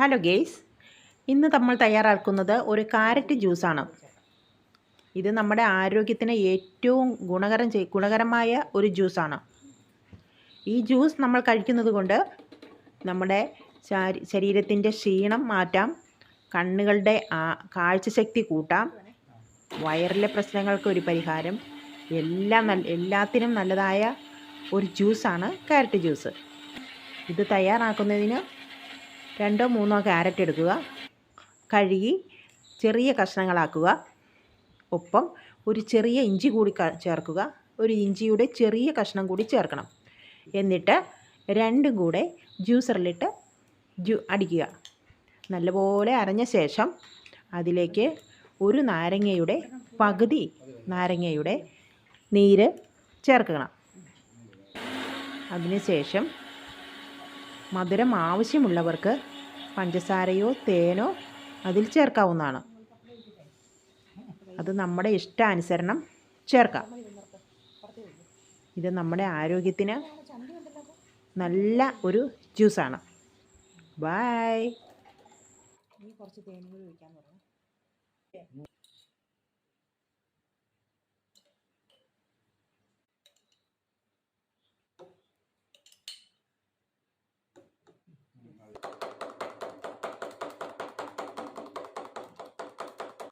Hello guys, ഇന്ന് നമ്മൾ തയ്യാറാക്കുന്നത് ഒരു കാരറ്റ് ജ്യൂസാണ്. ഇത് നമ്മുടെ ആരോഗ്യത്തിന് ഏറ്റവും ഗുണകരമായ ഒരു ജ്യൂസാണ്. ഈ ജ്യൂസ് നമ്മൾ കഴിക്കുന്നത് കൊണ്ട് നമ്മുടെ ശരീരത്തിൻ്റെ ക്ഷീണം മാറ്റാം, കണ്ണുകളുടെ കാഴ്ചശക്തി കൂട്ടാം, വയറിലെ പ്രശ്നങ്ങൾക്ക് ഒരു പരിഹാരം, എല്ലാത്തിനും നല്ലതായ ഒരു ജ്യൂസാണ് കാരറ്റ് ജ്യൂസ്. ഇത് തയ്യാറാക്കുന്നതിന് 2-3 ക്യാരറ്റ് എടുക്കുക, കഴുകി ചെറിയ കഷ്ണങ്ങളാക്കുക. ഒപ്പം ഒരു ചെറിയ ഇഞ്ചി കൂടി ചേർക്കുക. ഒരു ഇഞ്ചിയുടെ ചെറിയ കഷ്ണം കൂടി ചേർക്കണം. എന്നിട്ട് രണ്ടും കൂടെ ജ്യൂസറിലിട്ട് അടിക്കുക. നല്ലപോലെ അരഞ്ഞ ശേഷം അതിലേക്ക് ഒരു പകുതി നാരങ്ങയുടെ നീര് ചേർക്കണം. അതിനുശേഷം മധുരം ആവശ്യമുള്ളവർക്ക് പഞ്ചസാരയോ തേനോ അതിൽ ചേർക്കാവുന്നതാണ്. അത് നമ്മുടെ ഇഷ്ടാനുസരണം ചേർക്കാം. ഇത് നമ്മുടെ ആരോഗ്യത്തിന് നല്ല ഒരു ജ്യൂസാണ്. ബൈ.